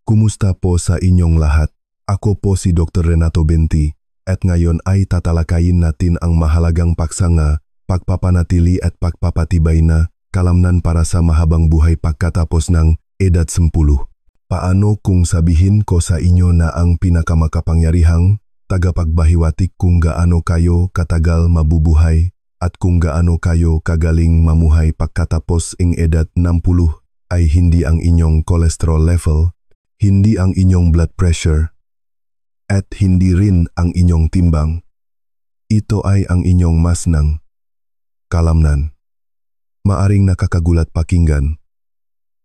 Kumusta po sa inyong lahat? Ako po si Dr. Renato Benti at ngayon ay tatalakayin natin ang mahalagang paksa nga pagpapanatili at pagpapatibay na kalamnan para sa mahabang buhay pagkatapos ng edad 10. Paano kung sabihin ko sa inyo na ang pinakamakapangyarihang tagapagbahiwatig kung gaano kayo katagal mabubuhay at kung gaano kayo kagaling mamuhay pagkatapos ng edad 60 ay hindi ang inyong cholesterol level, hindi ang inyong blood pressure, at hindi rin ang inyong timbang. Ito ay ang inyong masnang kalamnan. Maaring nakakagulat pakinggan,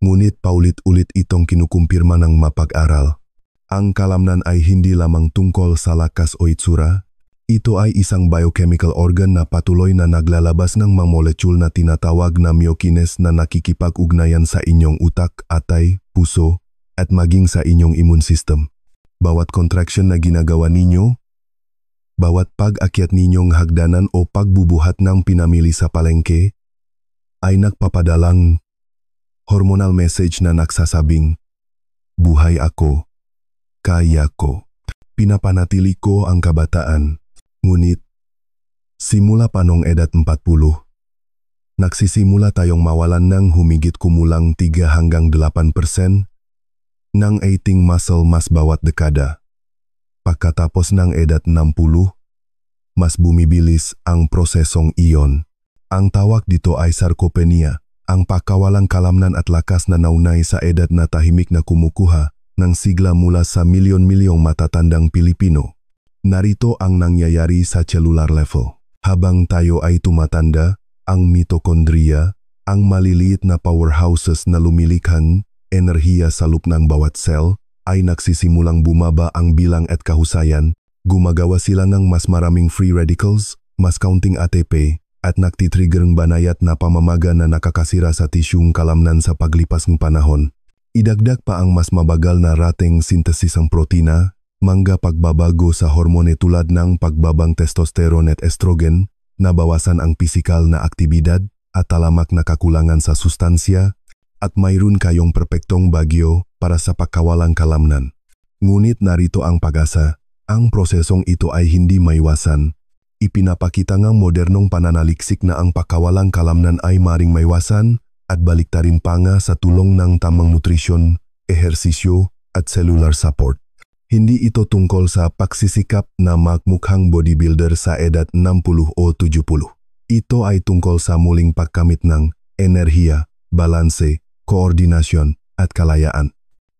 ngunit paulit-ulit itong kinukumpirma ng mapag-aral. Ang kalamnan ay hindi lamang tungkol sa lakas o itsura. Ito ay isang biochemical organ na patuloy na naglalabas ng mga molekul na tinatawag na myokines na nakikipag-ugnayan sa inyong utak, atay, puso, at maging sa inyong immune system. Bawat contraction na ginagawa ninyo, bawat pag-akyat ninyong hagdanan o pagbubuhat ng pinamili sa palengke, ay nagpapadalang hormonal message na nagsasabing, buhay ako, kaya ko. Pinapanatili ko ang kabataan. Ngunit, simula pa noong edad 40, nagsisimula tayong mawalan ng humigit kumulang 3 hanggang 8% ng eating muscle mass bawat dekada. Pagkatapos ng edad 60, mas bumibilis ang prosesong iyon. Ang tawag dito ay sarcopenia, ang pagkawalang kalamnan at lakas na naunay sa edad na tahimik na kumukuha ng sigla mula sa milyon-milyong matatandang Pilipino. Narito ang nangyayari sa cellular level. Habang tayo ay tumatanda, ang mitokondriya, ang maliliit na powerhouses na lumilikhan enerhiya sa loob ng bawat cell, ay nagsisimulang bumaba ang bilang at kahusayan. Gumagawa sila ng mas maraming free radicals, mas kaunting ATP, at nagtitrigger ng banayat na pamamaga na nakakasira sa tisyong kalamnan sa paglipas ng panahon. Idagdag pa ang mas mabagal na rateng sintesis ng protina, mangga pagbabago sa hormone tulad ng pagbabang testosterone at estrogen, nabawasan ang pisikal na aktibidad at talamak na kakulangan sa sustansya, at mayroon kayong perpektong bagyo para sa pagkawalang kalamnan. Ngunit narito ang pag-asa, ang prosesong ito ay hindi maiwasan. Ipinapakita ng modernong pananaliksik na ang pagkawalang kalamnan ay maring maiwasan at baliktarin pa nga sa tulong ng tamang nutrisyon, ehersisyo at cellular support. Hindi ito tungkol sa pagsisikap na magmukhang bodybuilder sa edad 60 o 70. Ito ay tungkol sa muling pagkamit ng enerhiya, balanse, koordinasyon at kalayaan.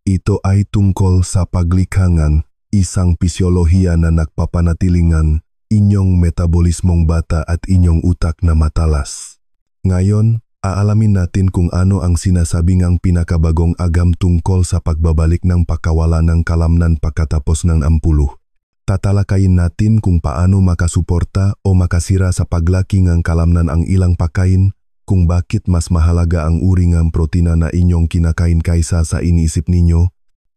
Ito ay tungkol sa paglikhangang isang pisyolohiya na nagpapanatilingang inyong metabolismong bata at inyong utak na matalas. Ngayon, aalamin natin kung ano ang sinasabing ang pinakabagong agam tungkol sa pagbabalik ng pagkawala ng kalamnan pagkatapos ng 60. Tatalakayin natin kung paano makasuporta o makasira sa paglaki ng kalamnan ang ilang pagkain, kung bakit mas mahalaga ang uri ng protina na inyong kinakain kaysa sa iniisip ninyo,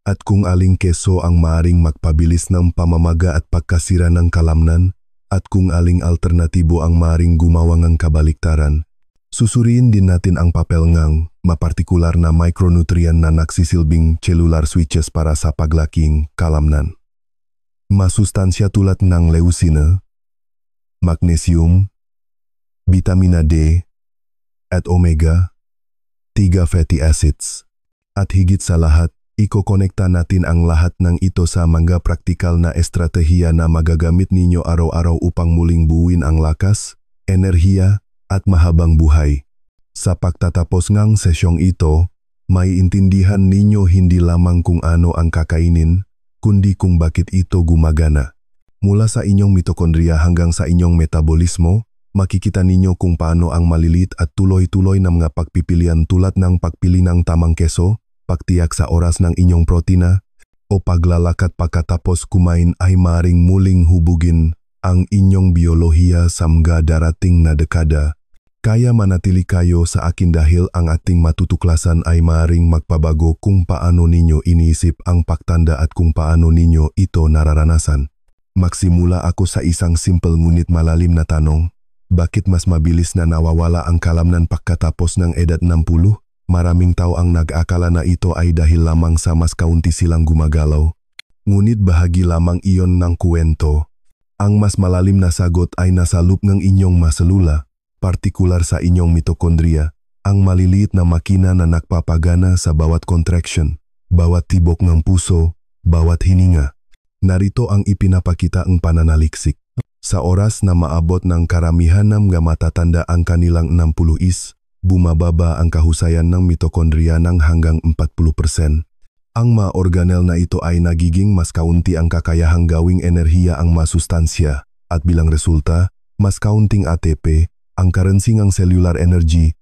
at kung aling keso ang maaring magpabilis ng pamamaga at pagkasira ng kalamnan, at kung aling alternatibo ang maaring gumawa ng kabaliktaran. Susuriin din natin ang papel ng mapartikular na micronutrient na nagsisilbing cellular switches para sa paglaking kalamnan. Masustansya tulad ng leucine, magnesium, vitamina D, at omega-3 fatty acids. At higit sa lahat, ikokonekta natin ang lahat ng ito sa mga praktikal na estratehiya na magagamit ninyo araw-araw upang muling buuin ang lakas, enerhiya, at mahabang buhay. Sa pagtatapos ng sesyong ito, may intindihan ninyo hindi lamang kung ano ang kakainin, kundi kung bakit ito gumagana. Mula sa inyong mitokondriya hanggang sa inyong metabolismo, makikita ninyo kung paano ang malilit at tuloy-tuloy na mga pagpipilian tulad ng pagpili ng tamang keso, pagtiyak sa oras ng inyong protina, o paglalakad pagkatapos kumain ay maring muling hubugin ang inyong biolohiya sa mga darating na dekada. Kaya manatili kayo sa akin dahil ang ating matutuklasan ay maring magpabago kung paano ninyo iniisip ang pagtanda at kung paano ninyo ito nararanasan. Magsimula ako sa isang simple ngunit malalim na tanong, bakit mas mabilis na nawawala ang kalamnan pagkatapos ng edad 60? Maraming tao ang nag-akala na ito ay dahil lamang sa mas kaunti silang gumagalaw. Ngunit bahagi lamang iyon ng kwento. Ang mas malalim na sagot ay nasa loob ng inyong maselula, partikular sa inyong mitokondriya, ang maliliit na makina na nagpapagana sa bawat contraction, bawat tibok ng puso, bawat hininga. Narito ang ipinapakita ang pananaliksik. Sa oras na maabot ng karamihan ng mga matatanda ang kanilang 60 bumababa ang kahusayan ng mitokondriya ng hanggang 40%. Ang mga organel na ito ay nagiging mas kaunti ang kakayahang gawing enerhiya ang masustansya, at bilang resulta, mas kaunting ATP, ang currency ng cellular energy,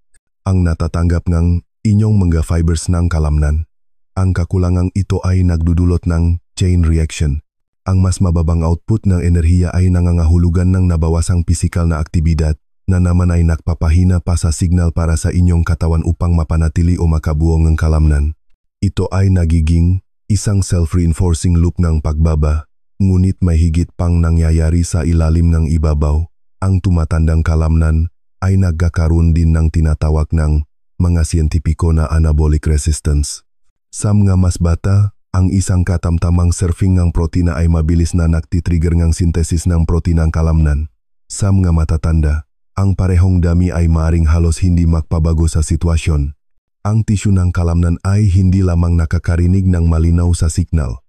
ang natatanggap ng inyong mga fibers ng kalamnan. Ang kakulangang ito ay nagdudulot ng chain reaction. Ang mas mababang output ng enerhiya ay nangangahulugan ng nabawasang pisikal na aktibidad na naman ay nagpapahina pa sa signal para sa inyong katawan upang mapanatili o makabuo ng kalamnan. Ito ay nagiging isang self-reinforcing loop ng pagbaba, ngunit may higit pang nangyayari sa ilalim ng ibabaw. Ang tumatandang kalamnan ay nagkakaroon din ng tinatawag ng mga siyentipiko na anabolic resistance. Sa mga mas bata, ang isang katamtamang surfing ng protina ay mabilis na nagtitrigger ng sintesis ng protina ng kalamnan. Sa mga matatanda, ang parehong dami ay maaring halos hindi magpabago sa sitwasyon. Ang tisyu ng kalamnan ay hindi lamang nakakarinig ng malinaw sa signal.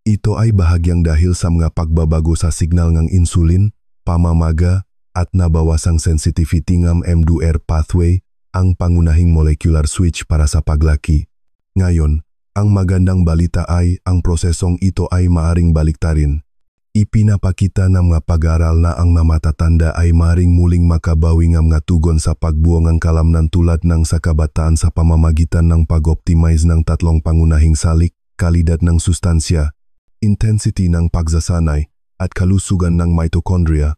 Ito ay bahagyang dahil sa mga pagbabago sa signal ng insulin, pamamaga, at nabawasang sensitivity ng M2R pathway, ang pangunahing molecular switch para sa paglaki. Ngayon, ang magandang balita ay ang prosesong ito ay maaring baliktarin. Ipinapakita ng mga pag-aaral na ang matatanda ay maring muling makabawi ng mga tugon sa pagbuo ng kalamnan tulad ng sa kabataan sa pamamagitan ng pag-optimize ng tatlong pangunahing salik, kalidad ng sustansya, intensity ng pagsasanay, at kalusugan ng mitochondria.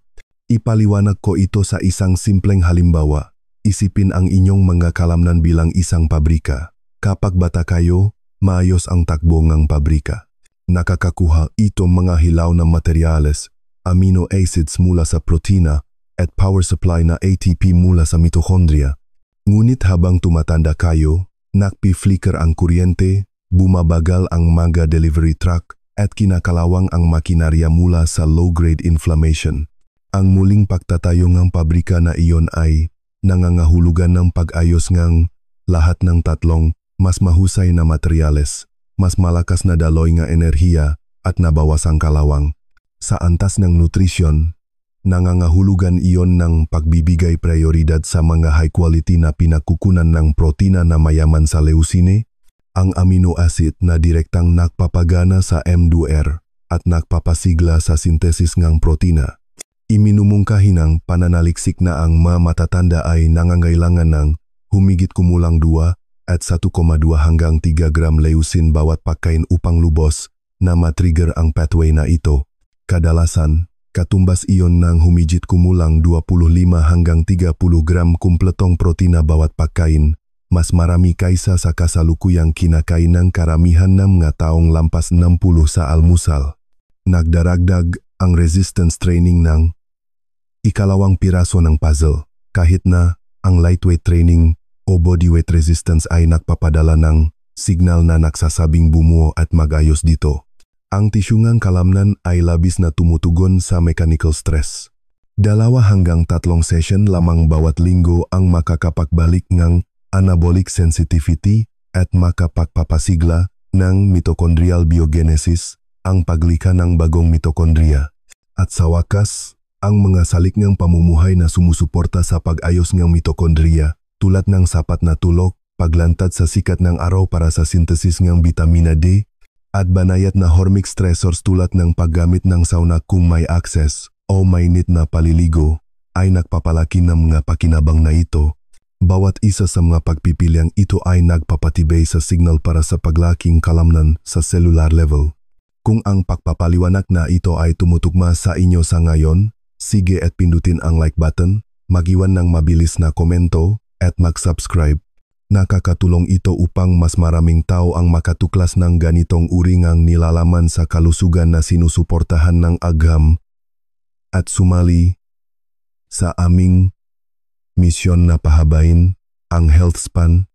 Ipaliwanag ko ito sa isang simpleng halimbawa. Isipin ang inyong mga kalamnan bilang isang pabrika. Kapag bata kayo, maayos ang takbo ng pabrika. Nakakakuha ito mga hilaw na materyales, amino acids mula sa protina, at power supply na ATP mula sa mitochondria. Ngunit habang tumatanda kayo, nakpi-flicker ang kuryente, bumabagal ang mga delivery truck, at kinakalawang ang makinarya mula sa low-grade inflammation. Ang muling pagtatayo ng pabrika na iyon ay nangangahulugan ng pag-ayos ng lahat ng tatlong mas mahusay na materyales, mas malakas na daloy nga enerhiya, at nabawasang kalawang. Sa antas ng nutrisyon, nangangahulugan iyon ng pagbibigay prioridad sa mga high-quality na pinakukunan ng protina na mayaman sa leucine, ang amino acid na direktang nagpapagana sa M2R at nagpapasigla sa sintesis ng protina. Iminumungkahi ng pananaliksik na ang mga matatanda ay nangangailangan ng humigit kumulang 2 at 1,2 hanggang 3 gram leucine bawat pagkain upang lubos na matrigger ang pathway na ito. Kadalasan, katumbas iyon ng humigit kumulang 25 hanggang 30 gram kumpletong protina bawat pagkain, mas marami kaysa sa kasalukuyang kinakain ng karamihan ng mga taong lampas 60 sa almusal. Nagdaragdag ang resistance training ng ikalawang piraso ng puzzle, kahit na ang lightweight training o bodyweight resistance ay nagpapadala ng signal na nagsasabing bumuo at magayos dito. Ang tisyungang kalamnan ay labis na tumutugon sa mechanical stress. 2 hanggang 3 session lamang bawat linggo ang makakapagbalik ng anabolic sensitivity at makapagpapasigla ng mitochondrial biogenesis, ang paglikha ng bagong mitokondriya. At sa wakas, ang mga salik ng pamumuhay na sumusuporta sa pag-ayos ng mitokondriya, tulad ng sapat na tulog, paglantad sa sikat ng araw para sa synthesis ng vitamina D, at banayad na hormic stressors tulad ng paggamit ng sauna kung may access o mainit na paliligo, ay nagpapalaki ng mga pakinabang na ito. Bawat isa sa mga pagpipiliang ito ay nagpapatibay sa signal para sa paglaking kalamnan sa cellular level. Kung ang pagpapaliwanag na ito ay tumutugma sa inyo sa ngayon, sige at pindutin ang like button, mag-iwan ng mabilis na komento, at mag-subscribe. Nakakatulong ito upang mas maraming tao ang makatuklas ng ganitong uri ng nilalaman sa kalusugan na sinusuportahan ng AGHAM at sumali sa aming misyon na pahabain ang health span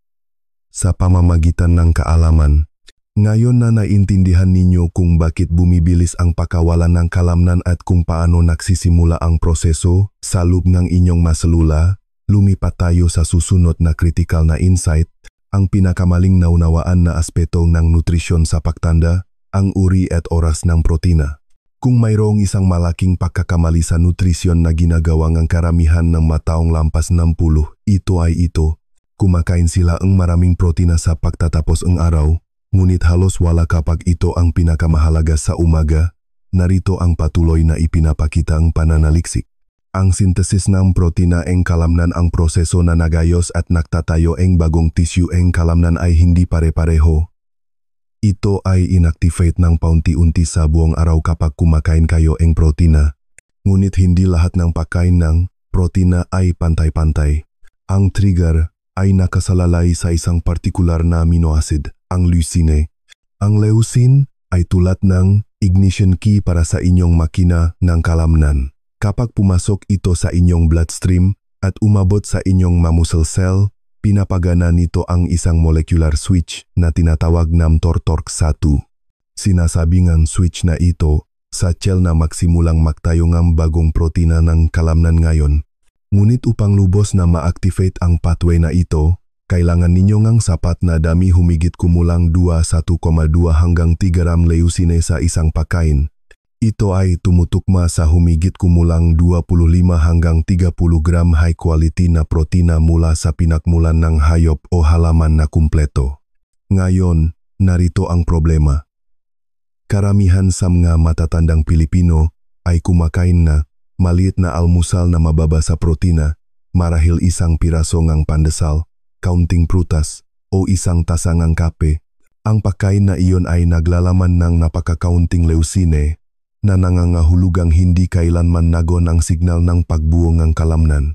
sa pamamagitan ng kaalaman. Ngayon na naintindihan ninyo kung bakit bumibilis ang pagkawalan ng kalamnan at kung paano nagsisimula ang proseso sa loob ng inyong maselula, lumipat tayo sa susunod na critical na insight, ang pinakamaling naunawaan na aspeto ng nutrisyon sa pagtanda, ang uri at oras ng protina. Kung mayroong isang malaking pagkakamali sa nutrisyon na ginagawa ng karamihan ng mataong lampas 60, ito ay ito. Kumakain sila ng maraming protina sa pagtatapos ng araw, ngunit halos wala kapag ito ang pinakamahalaga sa umaga. Narito ang patuloy na ipinapakita ang pananaliksik. Ang sintesis ng protina ng kalamnan ang proseso na nagayos at nagtatayo ng bagong tissue ng kalamnan ay hindi pare-pareho. Ito ay inactivate ng paunti-unti sa buong araw kapag kumakain kayo ng protina. Ngunit hindi lahat ng pagkain ng protina ay pantay-pantay. Ang trigger ay nakasalalay sa isang partikular na amino acid, ang leucine. Ang leucine ay tulad ng ignition key para sa inyong makina ng kalamnan. Kapag pumasok ito sa inyong bloodstream at umabot sa inyong muscle cell, pinapagana nito ang isang molecular switch na tinatawag na mTOR-TORC1. Sinasabi ng switch na ito sa cell na magsimulang magtayo ng bagong protina ng kalamnan ngayon. Ngunit upang lubos na ma-activate ang pathway na ito, kailangan ninyo ng sapat na dami humigit kumulang 1,2 hanggang 3 gram leucine sa isang pagkain. Ito ay tumutukma sa humigit kumulang 25 hanggang 30 gram high-quality na protina mula sa pinakmulan ng hayop o halaman na kumpleto. Ngayon, narito ang problema. Karamihan sa mga matatandang Pilipino ay kumakain na maliit na almusal na mababa sa protina, marahil isang piraso ng pandesal, kaunting prutas, o isang tasa ng kape. Ang pagkain na iyon ay naglalaman ng napakakaunting leucine na nangangahulugang hindi kailanman nagon ang signal ng pagbuo ng kalamnan.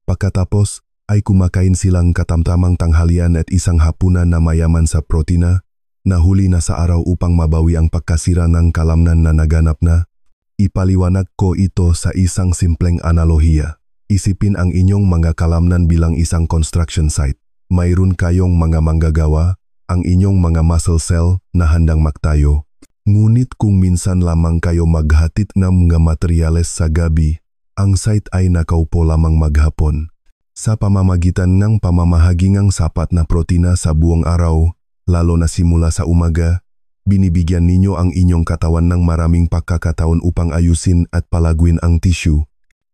Pagkatapos ay kumakain silang katamtamang tanghalian at isang hapunan na mayaman sa protina, na huli na sa araw upang mabawi ang pagkasira ng kalamnan na naganap na. Ipaliwanag ko ito sa isang simpleng analohiya. Isipin ang inyong mga kalamnan bilang isang construction site. Mayroon kayong mga manggagawa, ang inyong mga muscle cell na handang magtayo. Ngunit kung minsan lamang kayo maghatid ng mga materyales sa gabi, ang site ay nakaupo lamang maghapon. Sa pamamagitan ng pamamahagi ng sapat na protina sa buong araw, lalo na simula sa umaga, binibigyan ninyo ang inyong katawan ng maraming pagkakataon upang ayusin at palaguin ang tissue.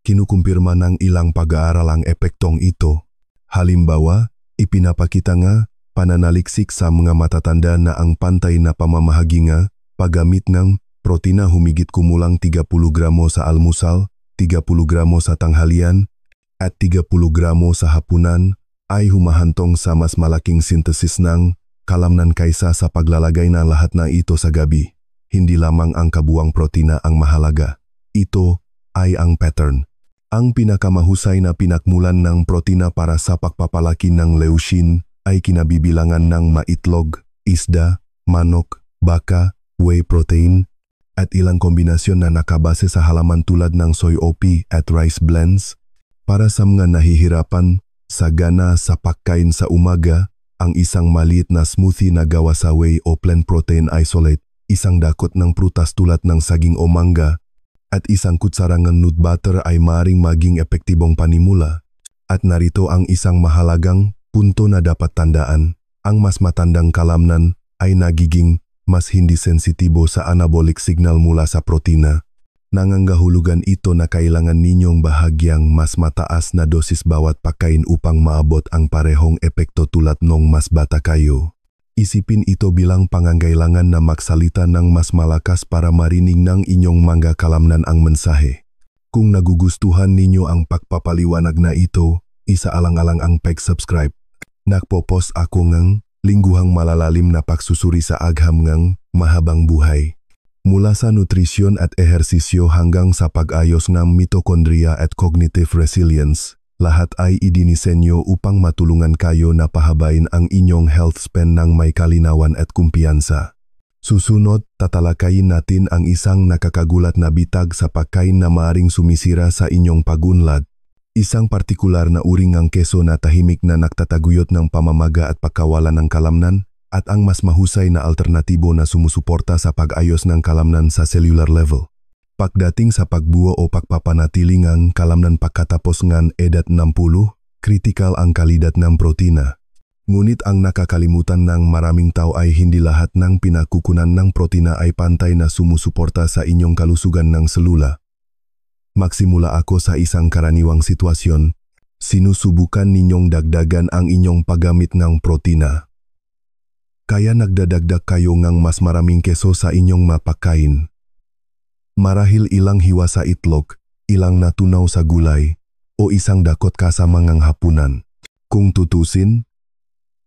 Kinukumpirma ng ilang pag-aaral ang epektong ito. Halimbawa, ipinapakita nga pananaliksik sa mga matatanda na ang pantay na pamamahagi nga paggamit ng protina humigit kumulang 30 gramo sa almusal, 30 gramo sa tanghalian, at 30 gramo sa hapunan ay humahantong sa mas malaking sintesis ng kalamnan kaysa sa paglalagay ng lahat na ito sa gabi. Hindi lamang ang kabuang protina ang mahalaga. Ito ay ang pattern. Ang pinakamahusay na pinakmulan ng protina para sa pagpapalaki ng leucine ay kinabibilangan ng maitlog, isda, manok, baka, whey protein, at ilang kombinasyon na nakabase sa halaman tulad ng soy OP at rice blends. Para sa mga nahihirapan sa gana sa pagkain sa umaga, ang isang maliit na smoothie na gawa sa whey o plant protein isolate, isang dakot ng prutas tulad ng saging o mangga, at isang kutsara ng nut butter ay maaaring maging epektibong panimula. At narito ang isang mahalagang punto na dapat tandaan, ang mas matandang kalamnan ay nagiging mas hindi sensitibo sa anabolic signal mula sa protina. Nangangahulugan ito na kailangan ninyong bahagyang mas mataas na dosis bawat pagkain upang maabot ang parehong epekto tulad nung mas bata kayo. Isipin ito bilang pangangailangan na magsalita ng mas malakas para marinig ng inyong mga kalamnan ang mensahe. Kung nagugustuhan ninyo ang pagpapaliwanag na ito, isaalang-alang ang pag-subscribe. Nagpo-post ako ng lingguhang malalalim na pagsusuri sa agham ng mahabang buhay. Mula sa nutrisyon at ehersisyo hanggang sa pag-ayos ng mitokondriya at cognitive resilience, lahat ay idinisenyo upang matulungan kayo na pahabain ang inyong health span ng may kalinawan at kumpiyansa. Susunod, tatalakayin natin ang isang nakakagulat na bitag sa pagkain na maaring sumisira sa inyong pagunlad. Isang partikular na uri ng keso na tahimik na nagtataguyod ng pamamaga at pagkawalan ng kalamnan at ang mas mahusay na alternatibo na sumusuporta sa pag-ayos ng kalamnan sa cellular level. Pagdating sa pagbuo o pagpapanatili ng kalamnan pagkatapos ng edad 60, kritikal ang kalidad ng protina. Ngunit ang nakakalimutan ng maraming tao ay hindi lahat ng pinakukunan ng protina ay pantay na sumusuporta sa inyong kalusugan ng selula. Magsimula ako sa isang karaniwang sitwasyon. Sinusubukan ninyong dagdagan ang inyong paggamit ng protina. Kaya nagdadagdag kayo ng mas maraming keso sa inyong mapakain. Marahil ilang hiwa sa itlog, ilang natunaw sa gulay, o isang dakot kasama ng hapunan. Kung tutusin,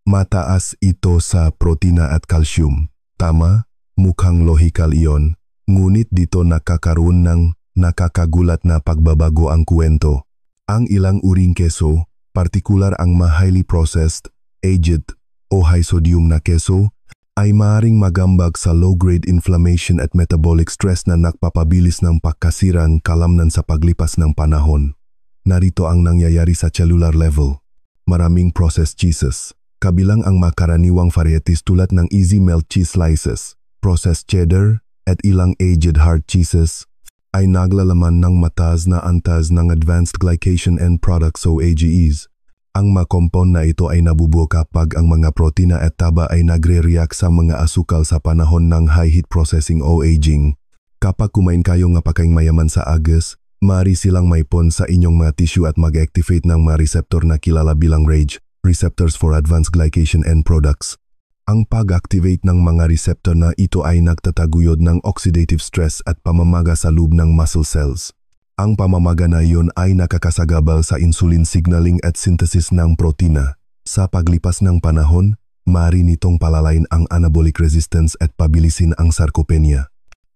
mataas ito sa protina at calcium. Tama, mukhang lohikal iyon, ngunit dito nakakaroon ng nakakagulat na pagbabago ang kwento. Ang ilang uring keso, partikular ang highly processed, aged, o high sodium na keso, ay maaaring magambag sa low-grade inflammation at metabolic stress na nagpapabilis ng pagkasirang kalamnan sa paglipas ng panahon. Narito ang nangyayari sa cellular level. Maraming processed cheeses, kabilang ang makaraniwang varieties tulad ng easy melt cheese slices, processed cheddar, at ilang aged hard cheeses, ay naglalaman ng mataas na antas ng advanced glycation end products o AGEs. Ang mga compound na ito ay nabubuo kapag ang mga protina at taba ay nagre-react sa mga asukal sa panahon ng high heat processing o aging. Kapag kumain kayo ng pagkaing mayaman sa agas, maaari silang maipon sa inyong mga tissue at mag-activate ng mga receptor na kilala bilang RAGE, Receptors for Advanced Glycation End Products. Ang pag-activate ng mga receptor na ito ay nagtataguyod ng oxidative stress at pamamaga sa loob ng muscle cells. Ang pamamaga na iyon ay nakakasagabal sa insulin signaling at synthesis ng protina. Sa paglipas ng panahon, maaari nitong palalain ang anabolic resistance at pabilisin ang sarcopenia.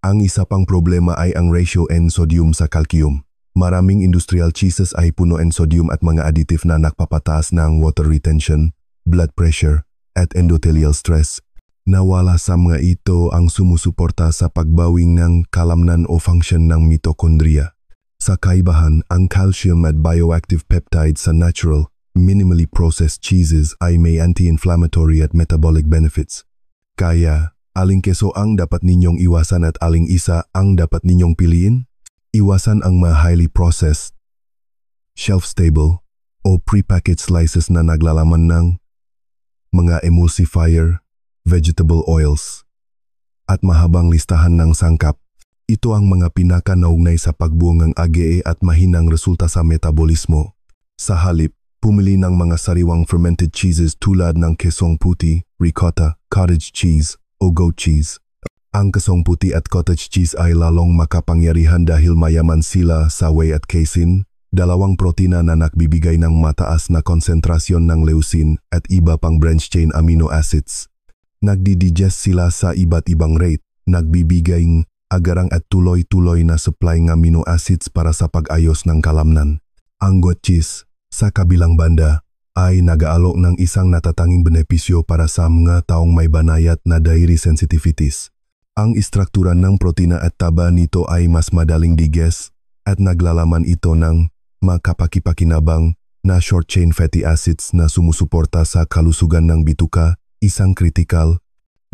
Ang isa pang problema ay ang ratio N sodium sa calcium. Maraming industrial cheeses ay puno ng sodium at mga additive na nagpapataas ng water retention, blood pressure, at endothelial stress. Nawala sa mga ito ang sumusuporta sa pagbawing ng kalamnan o function ng mitochondria. Sa kaibahan, ang calcium at bioactive peptides sa natural, minimally processed cheeses ay may anti-inflammatory at metabolic benefits. Kaya, aling keso ang dapat ninyong iwasan at aling isa ang dapat ninyong piliin? Iwasan ang mga highly processed, shelf-stable, o prepackaged slices na naglalaman ng mga emulsifier, vegetable oils, at mahabang listahan ng sangkap. Ito ang mga pinaka-naugnay sa pagbuo ng AGE at mahinang resulta sa metabolismo. Sa halip, pumili ng mga sariwang fermented cheeses tulad ng kesong puti, ricotta, cottage cheese, o goat cheese. Ang kesong puti at cottage cheese ay lalong makapangyarihan dahil mayaman sila sa whey at casein, dalawang protina na nagbibigay ng mataas na konsentrasyon ng leucine at iba pang branch-chain amino acids. Nagdi-digest sila sa iba't ibang rate, nagbibigay ng agarang at tuloy-tuloy na supply ng amino acids para sa pag-ayos ng kalamnan. Ang goat cheese, sa kabilang banda, ay nag-aalok ng isang natatanging benepisyo para sa mga taong may banayat na dairy sensitivities. Ang istruktura ng protina at taba nito ay mas madaling digest at naglalaman ito ng makapakipakinabang na short-chain fatty acids na sumusuporta sa kalusugan ng bituka, isang kritikal,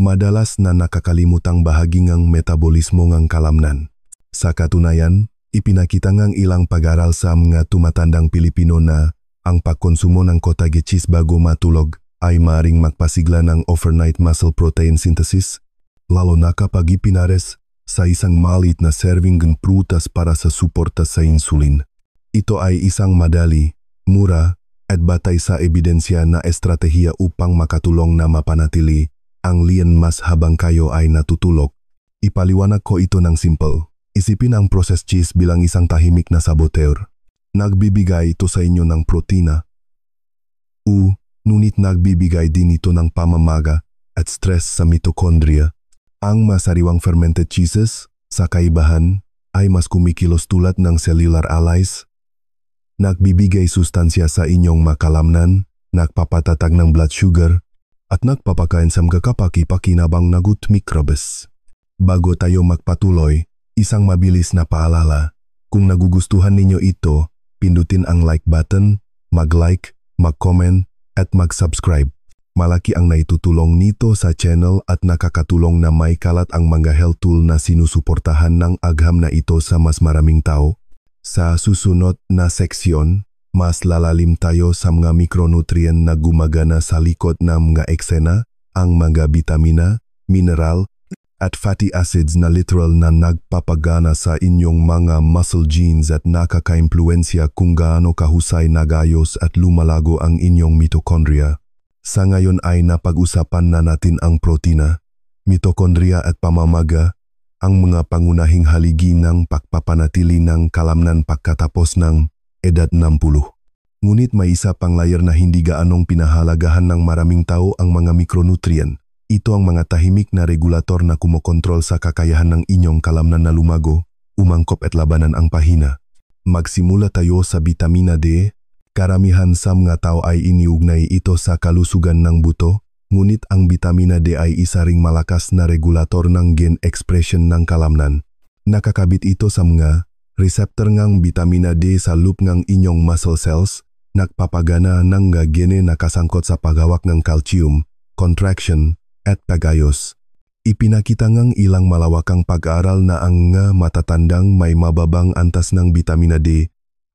madalas na nakakalimutang bahagi ng metabolismo ng kalamnan. Sa katunayan, ipinakita ng ilang pag-aral sa mga tumatandang Pilipino na ang pagkonsumo ng cottage cheese bago matulog ay maaaring magpasigla ng overnight muscle protein synthesis, lalo na kapag ipinares sa isang maliit na serving ng prutas para sa suporta sa insulin. Ito ay isang madali, mura, at batay sa ebidensya na estratehiya upang makatulong na mapanatili ang lian mas habang kayo ay natutulog. Ipaliwanag ko ito ng simple. Isipin ang processed cheese bilang isang tahimik na saboteur. Nagbibigay ito sa inyo ng protina. Ngunit nagbibigay din ito ng pamamaga at stress sa mitochondria. Ang masariwang fermented cheeses, sa kaibahan, ay mas kumikilos tulad ng cellular allies. Nagbibigay sustansya sa inyong makalamnan, nagpapatatag ng blood sugar, at nagpapakain sa mga kapaki-pakinabang na good microbes. Bago tayo magpatuloy, isang mabilis na paalala. Kung nagugustuhan ninyo ito, pindutin ang like button, mag-like, mag-comment, at mag-subscribe. Malaki ang naitutulong nito sa channel at nakakatulong na may kalat ang mga health tool na sinusuportahan ng agham na ito sa mas maraming tao. Sa susunod na seksyon, mas lalalim tayo sa mga mikronutrient na gumagana sa likod ng mga eksena, ang mga bitamina, mineral, at fatty acids na literal na nagpapagana sa inyong mga muscle genes at nakaka-impluensya kung gaano kahusay nagayos at lumalago ang inyong mitochondria. Sa ngayon ay napag-usapan na natin ang protina, mitochondria at pamamaga, ang mga pangunahing haligi ng pagpapanatili ng kalamnan pagkatapos ng edad 60. Ngunit may isa pang layer na hindi gaanong pinahalagahan ng maraming tao, ang mga mikronutrient. Ito ang mga tahimik na regulator na kumokontrol sa kakayahan ng inyong kalamnan na lumago, umangkop at labanan ang pahina. Magsimula tayo sa bitamina D. Karamihan sa mga tao ay iniugnay ito sa kalusugan ng buto, ngunit ang bitamina D ay isa ring malakas na regulator ng gene expression ng kalamnan. Nakakabit ito sa mga receptor ng bitamina D sa loop ng inyong muscle cells, nagpapagana ng gene na kasangkot sa paghawak ng calcium, contraction, at pagayos. Ipinakita ngang ilang malawakang pag-aaral na ang matatandang may mababang antas ng bitamina D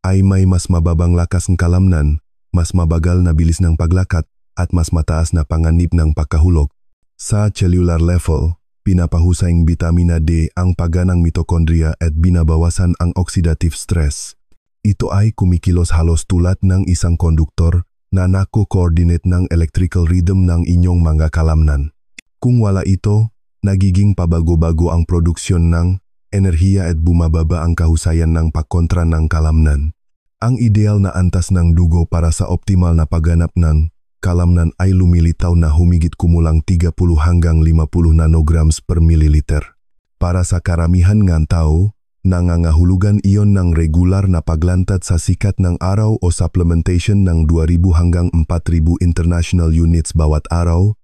ay may mas mababang lakas ng kalamnan, mas mabagal na bilis ng paglakad, at mas mataas na panganib ng pagkahulog. Sa cellular level, pinapahusay ng bitamina D ang pagganang mitochondria at binabawasan ang oxidative stress. Ito ay kumikilos halos tulad ng isang konduktor na nako-coordinate ng electrical rhythm ng inyong mga kalamnan. Kung wala ito, nagiging pabago-bago ang produksyon ng enerhiya at bumababa ang kahusayan ng pagkontra ng kalamnan. Ang ideal na antas ng dugo para sa optimal na pagganap ng kalamnan ay lumilitaw na humigit kumulang 30 hanggang 50 nanograms per mililiter. Para sa karamihan ng tao, nangangahulugan iyon ng regular na paglantad sa sikat ng araw o supplementation ng 2,000 hanggang 4,000 international units bawat araw,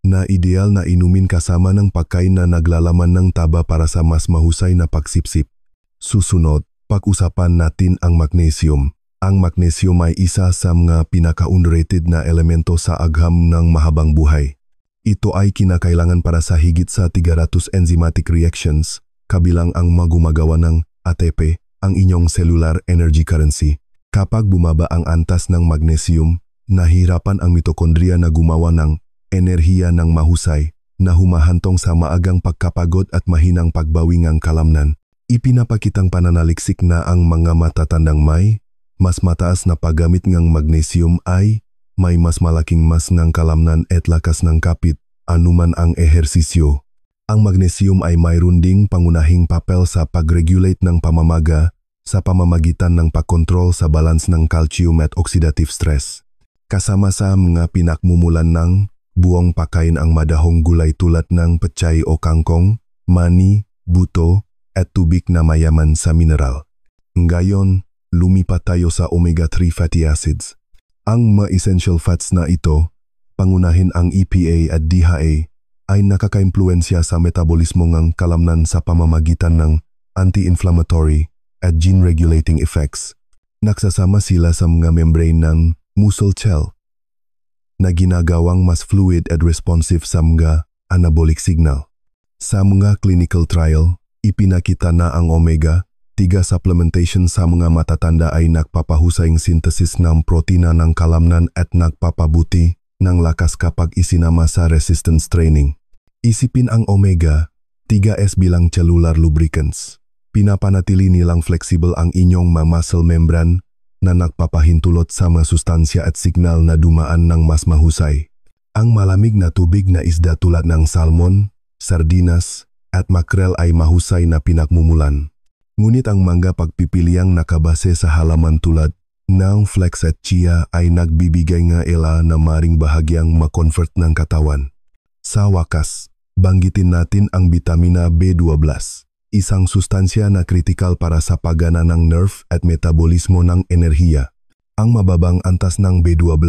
na ideal na inumin kasama ng pagkain na naglalaman ng taba para sa mas mahusay na pagsipsip. Susunod, pag-usapan natin ang magnesium. Ang magnesium ay isa sa mga pinaka-underrated na elemento sa agham ng mahabang buhay. Ito ay kinakailangan para sa higit sa 300 enzymatic reactions, kabilang ang magumagawa ng ATP, ang inyong cellular energy currency. Kapag bumaba ang antas ng magnesium, nahihirapan ang mitochondria na gumawa ng enerhiya ng mahusay, na humahantong sa maagang pagkapagod at mahinang pagbawi ng kalamnan. Ipinapakitang pananaliksik na ang mga matatandang may mas mataas na paggamit ng magnesium ay may mas malaking mas ng kalamnan at lakas ng kapit, anuman ang ehersisyo. Ang magnesium ay mayroon ding pangunahing papel sa pag-regulate ng pamamaga sa pamamagitan ng pagkontrol sa balance ng calcium at oxidative stress. Kasama sa mga pinakmumulan ng buong pakain ang madahong gulay tulad ng pechay o kangkong, mani, buto, at tubig na mayaman sa mineral. Ngayon, lumipat tayo sa omega-3 fatty acids. Ang mga essential fats na ito, pangunahin ang EPA at DHA, ay nakaka-impluensya sa metabolismo ng kalamnan sa pamamagitan ng anti-inflammatory at gene-regulating effects. Nagsasama sila sa mga membrane ng muscle cell, na ginagawang mas fluid at responsive sa mga anabolic signal. Sa mga clinical trial, ipinakita na ang omega-3 supplementation sa mga matatanda ay nagpapahusayng synthesis ng protina ng kalamnan at nagpapabuti ng lakas kapag isinama sa resistance training. Isipin ang omega-3s bilang cellular lubricants. Pinapanatili nilang flexible ang inyong muscle membrane na nagpapahintulot sa mga sustansya at signal na dumaan ng mas mahusay. Ang malamig na tubig na isda tulad ng salmon, sardinas, at makrel ay mahusay na pinakmumulan. Ngunit ang mga pagpipiliang nakabase sa halaman tulad ng flax at chia ay nagbibigay nga ela na maring bahagyang makonvert ng katawan. Sa wakas, banggitin natin ang bitamina B12. Isang sustansya na kritikal para sa paggana ng nerve at metabolismo ng enerhiya. Ang mababang antas ng B12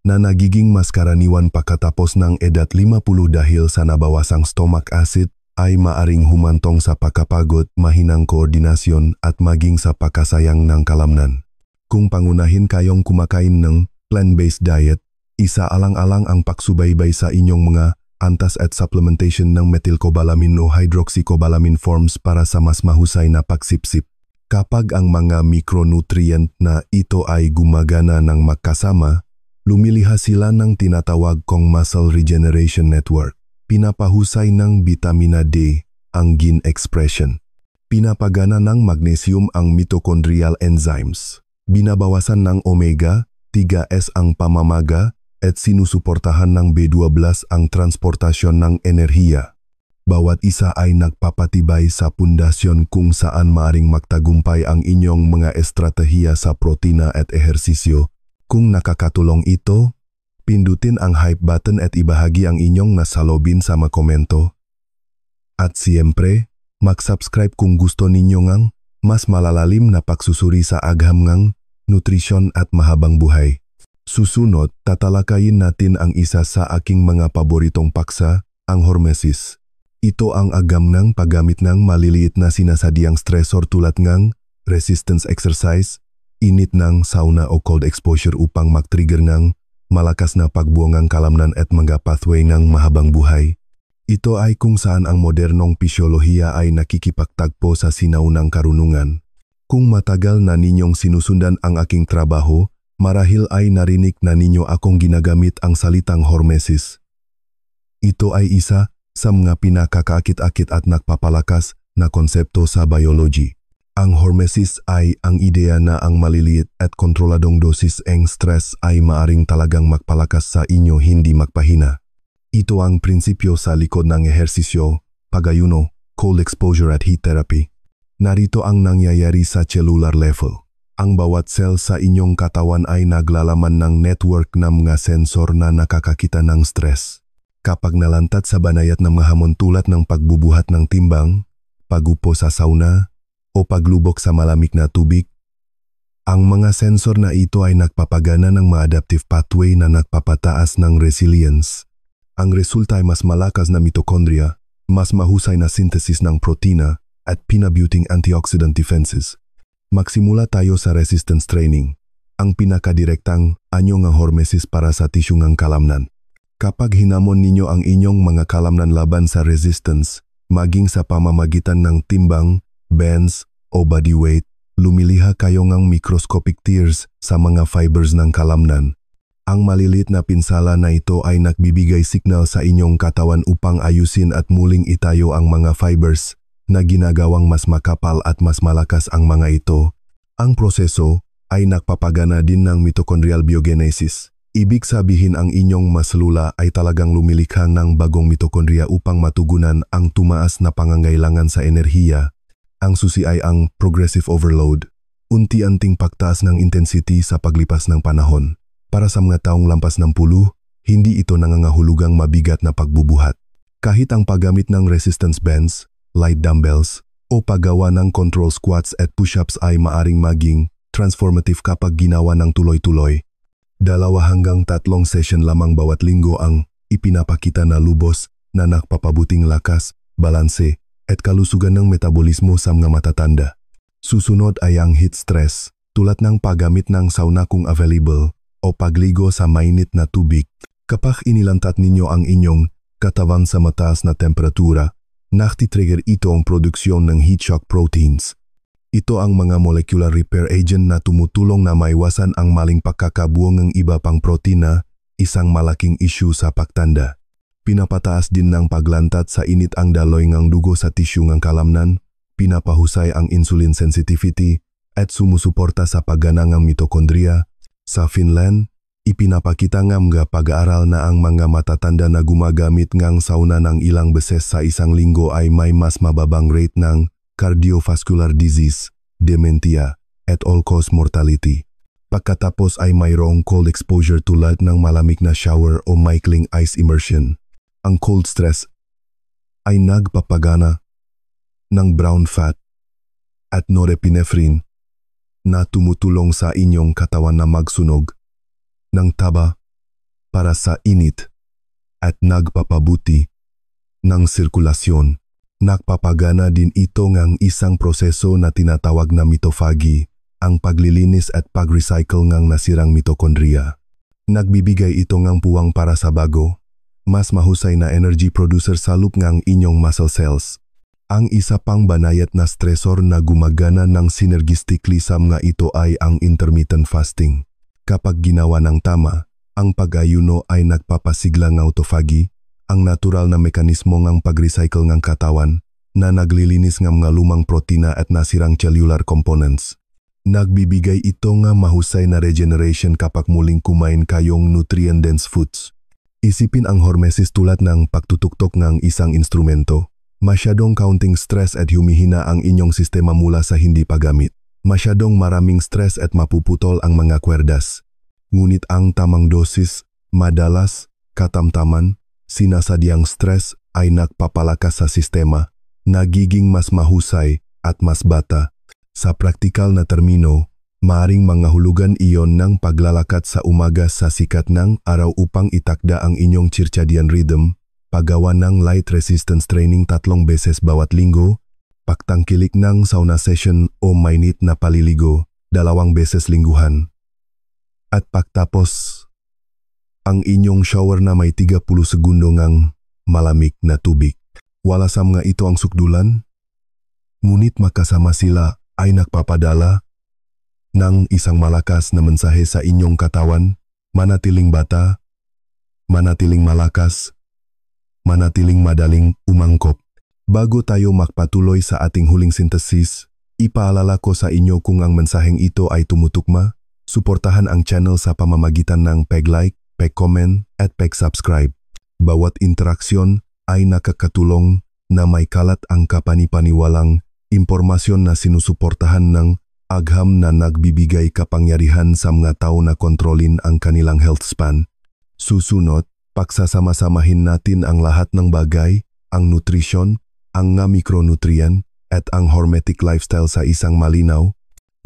na nagiging mas karaniwan pagkatapos ng edad 50 dahil sa nabawasang stomach acid ay maaring humantong sa pagkapagod, mahinang koordinasyon at maging sa pagkasayang ng kalamnan. Kung pangunahin kayong kumakain ng plant-based diet, isaalang-alang ang pagsubaybay sa inyong mga antas at supplementation ng methylcobalamin o hydroxycobalamin forms para sa mas mahusay na pagsipsip. Kapag ang mga micronutrient na ito ay gumagana ng magkasama, lumiliha sila ng tinatawag kong muscle regeneration network. Pinapahusay ng vitamina D ang gene expression. Pinapagana ng magnesium ang mitochondrial enzymes. Binabawasan ng omega-3s ang pamamaga at sinusuportahan ng B12 ang transportasyon ng enerhiya. Bawat isa ay nagpapatibay sa pundasyon kung saan maaring magtagumpay ang inyong mga estratehiya sa protina at ehersisyo. Kung nakakatulong ito, pindutin ang hype button at ibahagi ang inyong nasalobin sa mga komento. At siyempre, mag-subscribe kung gusto ninyo ngang mas malalalim na pagsusuri sa agham ngang nutrisyon at mahabang buhay. Susunod, tatalakayin natin ang isa sa aking mga paboritong paksa, ang hormesis. Ito ang agam ng paggamit ng maliliit na sinasadyang stressor tulad ng resistance exercise, init ng sauna o cold exposure upang mag-trigger ng malakas na pagbuo ng kalamnan at mga pathway ng mahabang buhay. Ito ay kung saan ang modernong pisyolohiya ay nakikipagtagpo sa sinaunang karunungan. Kung matagal na ninyong sinusundan ang aking trabaho, marahil ay narinig na ninyo akong ginagamit ang salitang hormesis. Ito ay isa sa mga pinakakaakit-akit at nagpapalakas na konsepto sa biology. Ang hormesis ay ang ideya na ang maliliit at kontroladong dosis ng stress ay maaring talagang magpalakas sa inyo hindi magpahina. Ito ang prinsipyo sa likod ng ehersisyo, pag-ayuno, cold exposure at heat therapy. Narito ang nangyayari sa cellular level. Ang bawat cell sa inyong katawan ay naglalaman ng network ng mga sensor na nakakakita ng stress. Kapag nalantat sa banayat ng mga hamon tulad ng pagbubuhat ng timbang, pagupo sa sauna, o paglubok sa malamig na tubig, ang mga sensor na ito ay nagpapagana ng mga adaptive pathway na nagpapataas ng resilience. Ang resulta ay mas malakas na mitochondria, mas mahusay na synthesis ng protina, at pinabuting antioxidant defenses. Magsimula tayo sa resistance training, ang pinakadirektang anyo ng hormesis para sa tisyu ng kalamnan. Kapag hinamon ninyo ang inyong mga kalamnan laban sa resistance, maging sa pamamagitan ng timbang, bands, o body weight, lumiliha kayo ng microscopic tears sa mga fibers ng kalamnan. Ang maliliit na pinsala na ito ay nagbibigay signal sa inyong katawan upang ayusin at muling itayo ang mga fibers na ginagawang mas makapal at mas malakas ang mga ito. Ang proseso ay nagpapagana din ng mitochondrial biogenesis. Ibig sabihin ang inyong mga selula ay talagang lumilikha ng bagong mitokondria upang matugunan ang tumaas na pangangailangan sa enerhiya. Ang susi ay ang progressive overload, unti-unting pagtaas ng intensity sa paglipas ng panahon. Para sa mga taong lampas ng 10, hindi ito nangangahulugang mabigat na pagbubuhat. Kahit ang paggamit ng resistance bands, light dumbbells, o paggawa ng control squats at push-ups ay maaring maging transformative kapag ginawa ng tuloy-tuloy. 2 hanggang 3 session lamang bawat linggo ang ipinapakita na lubos na nagpapabuting lakas, balanse, at kalusugan ng metabolismo sa mga matatanda. Susunod ay ang heat stress, tulad ng paggamit ng sauna kung available, o pagligo sa mainit na tubig. Kapag inilantat ninyo ang inyong katawan sa mataas na temperatura, nakti-trigger ito ang produksyon ng heat shock proteins. Ito ang mga molecular repair agent na tumutulong na maiwasan ang maling pagkakabuo ng iba pang protina, isang malaking issue sa pagtanda. Pinapataas din ng paglantat sa init ang daloy ng dugo sa tisyu ng kalamnan, pinapahusay ang insulin sensitivity, at sumusuporta sa paggana ng mitokondria. Sa Finland, ipinapakita ng mga pag-aaral na ang mga matatanda na gumagamit ng sauna ng ilang beses sa isang linggo ay may mas mababang rate ng cardiovascular disease, dementia, at all-cause mortality. Pagkatapos ay mayroong cold exposure tulad ng malamig na shower o maikling ice immersion. Ang cold stress ay nagpapagana ng brown fat at norepinephrine na tumutulong sa inyong katawan na magsunog ng taba para sa init at nagpapabuti ng sirkulasyon. Nagpapagana din ito ng isang proseso na tinatawag na mitophagy ang paglilinis at pag-recycle ngang nasirang mitokondriya. Nagbibigay ito ngang puwang para sa bago, mas mahusay na energy producer sa loop ngang inyong muscle cells. Ang isa pang banayad na stressor na gumagana ng synergistically nga ito ay ang intermittent fasting. Kapag ginawa ng tama, ang pag-ayuno ay nagpapasigla ng autophagy, ang natural na mekanismo ng pag-recycle ng katawan na naglilinis ng mga lumang protina at nasirang cellular components. Nagbibigay ito nga mahusay na regeneration kapag muling kumain kayong nutrient-dense foods. Isipin ang hormesis tulad ng pagtutuktok ng isang instrumento. Masyadong counting stress at humihina ang inyong sistema mula sa hindi paggamit. Masyadong maraming stress at mapuputol ang mga kwerdas. Ngunit ang tamang dosis, madalas, katamtaman, sinasadyang stress ay nagpapalakas sa sistema, nagiging mas mahusay at mas bata. Sa praktikal na termino, maaring mangahulugan iyon ng paglalakad sa umaga sa sikat ng araw upang itakda ang inyong circadian rhythm, paggawa ng light resistance training 3 beses bawat linggo, pagtangkilik ng sauna session o mainit na paliligo 2 beses lingguhan. At pagtapos, ang inyong shower na may 30 segundo ngang malamig na tubig. Wala sa mga ito ang sukdulan, ngunit makasama sila ay nagpapadala ng isang malakas na mensahe sa inyong katawan, manatiling bata, manatiling malakas, manatiling madaling umangkop. Bago tayo magpatuloy sa ating huling synthesis, ipaalala ko sa inyo kung ang mensaheng ito ay tumutugma, suportahan ang channel sa pamamagitan ng pag-like, pag-comment at pag-subscribe. Bawat interaksyon ay nakakatulong na may kalat ang kapanipaniwalang impormasyon na sinusuportahan ng agham na nagbibigay kapangyarihan sa mga tao na kontrolin ang kanilang health span. Susunod, pagsasama-samahin natin ang lahat ng bagay, ang nutrisyon, ang nga mikronutrient, at ang hormetic lifestyle sa isang malinaw,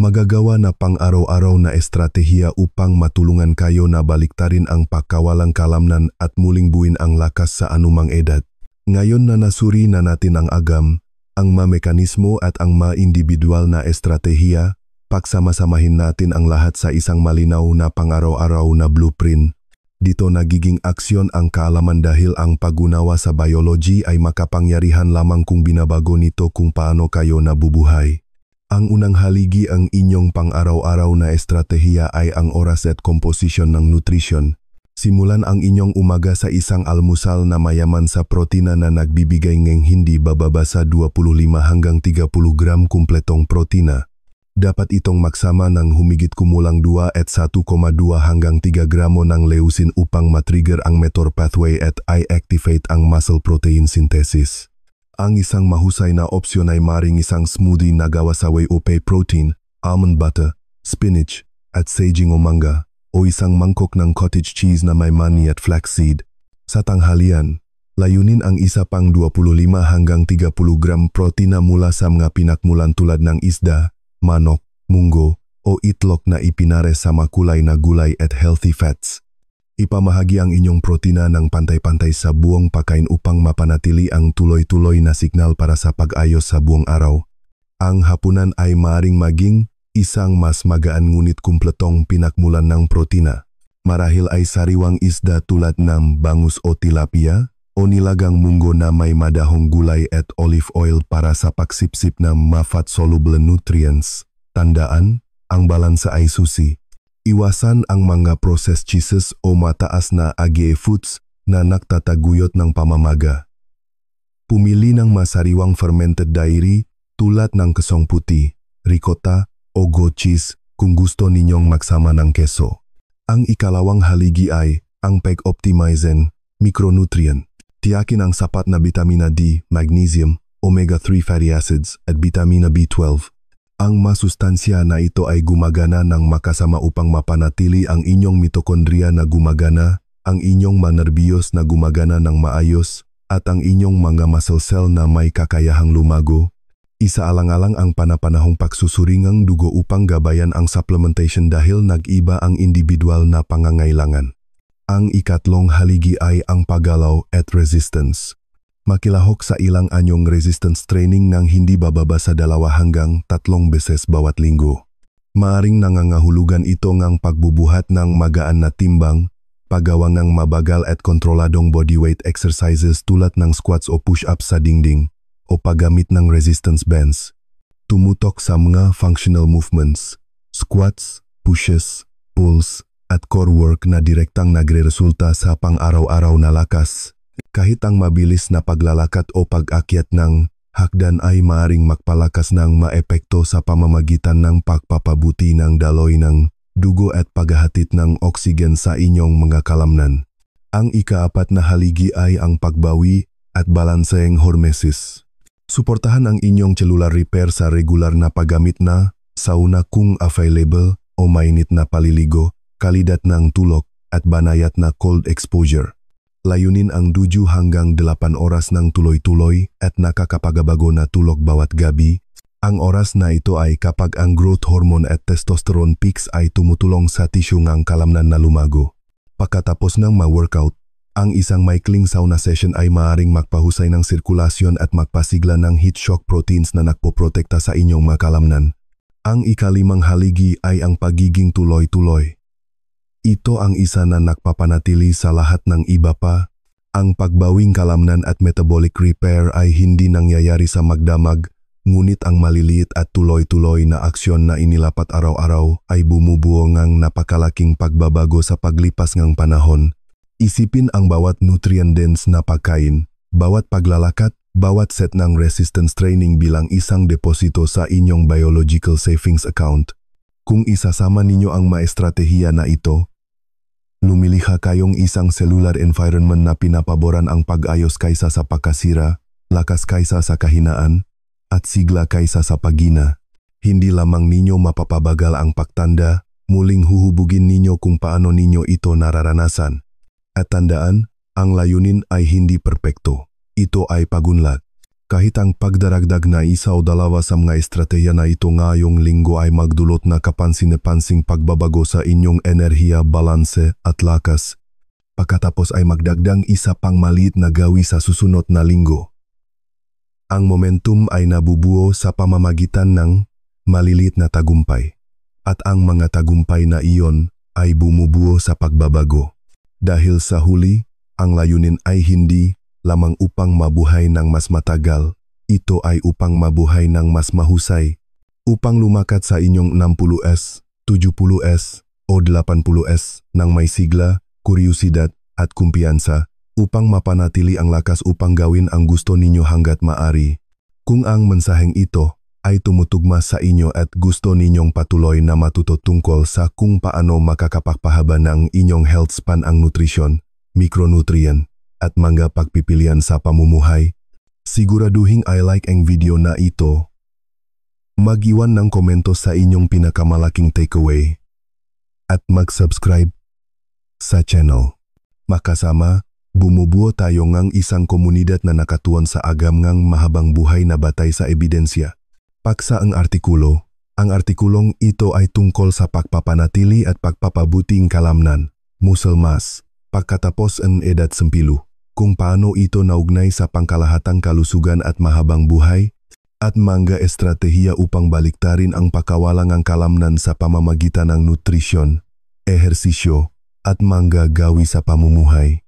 magagawa na pang-araw-araw na estratehiya upang matulungan kayo na baliktarin ang pagkawalang kalamnan at muling buuin ang lakas sa anumang edad. Ngayon na nasuri na natin ang agam, ang mekanismo at ang individual na estratehiya, pagsama-samahin natin ang lahat sa isang malinaw na pang-araw-araw na blueprint. Dito nagiging aksyon ang kaalaman dahil ang pag-unawa sa biology ay makapangyarihan lamang kung binabago nito kung paano kayo nabubuhay. Ang unang haligi ang inyong pang-araw-araw na estratehiya ay ang oras at composition ng nutrition. Simulan ang inyong umaga sa isang almusal na mayaman sa protina na nagbibigay ng hindi bababa sa 25 hanggang 30 gram kumpletong protina. Dapat itong magsama ng humigit kumulang 2 at 1,2 hanggang 3 gramo ng leucine upang matrigger ang mTOR pathway at i-activate ang muscle protein synthesis. Ang isang mahusay na opsyon ay maring isang smoothie na gawa sa whey o pea protein, almond butter, spinach, at saging o manga, o isang mangkok ng cottage cheese na may mani at flaxseed. Sa tanghalian, layunin ang isa pang 25 hanggang 30 gram protina mula sa mga pinakmulan tulad ng isda, manok, munggo, o itlog na ipinare sa makulay na gulay at healthy fats. Ipamahagi ang inyong protina ng pantay-pantay sa buong pagkain upang mapanatili ang tuloy-tuloy na signal para sa pag-ayos sa buong araw. Ang hapunan ay maaaring maging isang mas magaan ngunit kumpletong pinakmulan ng protina. Marahil ay sariwang isda tulad ng bangus o tilapia, o nilagang munggo na may madahong gulay at olive oil para sa pagsipsip ng fat-soluble nutrients. Tandaan, ang balansa ay susi. Iwasan ang mga processed cheeses o mataas na AGE foods na nagtataguyod ng pamamaga. Pumili ng masariwang fermented dairy tulad ng kesong puti, ricotta, o goat cheese kung gusto ninyong magsama ng keso. Ang ikalawang haligi ay ang pag-optimizen micronutrient. Tiyakin ang sapat na vitamina D, magnesium, omega-3 fatty acids at vitamina B12. Ang masustansya na ito ay gumagana ng makasama upang mapanatili ang inyong mitokondriya na gumagana, ang inyong manerbiyos na gumagana ng maayos, at ang inyong mga muscle cell na may kakayahang lumago. Isaalang-alang ang panapanahong pagsusuringang dugo upang gabayan ang supplementation dahil nag-iba ang individual na pangangailangan. Ang ikatlong haligi ay ang paggalaw at resistance. Makilahok sa ilang anyong resistance training ng hindi bababa sa 2 hanggang 3 beses bawat linggo. Maaring nangangahulugan ito ngang pagbubuhat ng magaan na timbang, paggawa ng mabagal at kontroladong bodyweight exercises tulad ng squats o push-ups sa dingding, o paggamit ng resistance bands. Tumutok sa mga functional movements, squats, pushes, pulls, at core work na direktang nagreresulta sa pang-araw-araw na lakas. Kahit ang mabilis na paglalakad o pag-akyat ng hakdan ay maaring magpalakas ng maepekto sa pamamagitan ng pagpapabuti ng daloy ng dugo at paghahatid ng oksigen sa inyong mga kalamnan. Ang ikaapat na haligi ay ang pagbawi at balanseng hormesis. Suportahan ang inyong cellular repair sa regular na paggamit na sauna kung available o mainit na paliligo, kalidad ng tulog at banayat na cold exposure. Layunin ang 7 hanggang 8 oras ng tuloy-tuloy at nakakapagabago na tulog bawat gabi. Ang oras na ito ay kapag ang growth hormone at testosterone peaks ay tumutulong sa tissue ng kalamnan na lumago. Pagkatapos ng ma-workout, ang isang maikling sauna session ay maaaring magpahusay ng sirkulasyon at magpasigla ng heat shock proteins na nagpoprotekta sa inyong mga kalamnan. Ang ikalimang haligi ay ang pagiging tuloy-tuloy. Ito ang isa na nagpapanatili sa lahat ng iba pa. Ang pagbawing kalamnan at metabolic repair ay hindi nangyayari sa magdamag, ngunit ang maliliit at tuloy-tuloy na aksyon na inilapat araw-araw ay bumubuo ng napakalaking pagbabago sa paglipas ng panahon. Isipin ang bawat nutrient-dense na pagkain, bawat paglalakad, bawat set ng resistance training bilang isang deposito sa inyong biological savings account. Kung isasama ninyo ang maestratehiya na ito, lumilikha kayong isang cellular environment na pinapaboran ang pag-ayos kaysa sa pagkasira, lakas kaysa sa kahinaan, at sigla kaysa sa pagina. Hindi lamang ninyo mapapabagal ang pagtanda, muling huhubugin ninyo kung paano ninyo ito nararanasan. At tandaan, ang layunin ay hindi perpekto. Ito ay pagunlad. Kahit ang pagdaragdag na isa o dalawa sa mga estratehiya na ito ngayong linggo ay magdulot na kapansin-pansing pagbabago sa inyong enerhiya, balanse at lakas, pagkatapos ay magdagdag isa pang maliit na gawi sa susunod na linggo. Ang momentum ay nabubuo sa pamamagitan ng maliliit na tagumpay, at ang mga tagumpay na iyon ay bumubuo sa pagbabago. Dahil sa huli, ang layunin ay hindi lamang upang mabuhay ng mas matagal, ito ay upang mabuhay ng mas mahusay, upang lumakat sa inyong 60S, 70S o 80S ng may sigla, kuryosidad at kumpiyansa, upang mapanatili ang lakas upang gawin ang gusto ninyo hanggat maaari. Kung ang mensaheng ito ay tumutugma sa inyo at gusto ninyong patuloy na matuto tungkol sa kung paano makakapagpahaba ng inyong health span ang nutrisyon, mikronutrient, at mga pagpipilian sa pamumuhay, siguraduhin ay like ang video na ito. Mag-iwan ng komento sa inyong pinakamalaking takeaway at mag-subscribe sa channel. Makasama, bumubuo tayo ng isang komunidad na nakatuon sa agam ng mahabang buhay na batay sa ebidensya. Paksa ang artikulo. Ang artikulong ito ay tungkol sa pagpapanatili at pagpapabuting kalamnan, muscle mass, pagkatapos ang edad 10. Kung paano ito naugnay sa pangkalahatang kalusugan at mahabang buhay, at mga estratehiya upang baliktarin ang pakawalang ang kalamnan sa pamamagitan ng nutrisyon, ehersisyo, at mga gawi sa pamumuhay.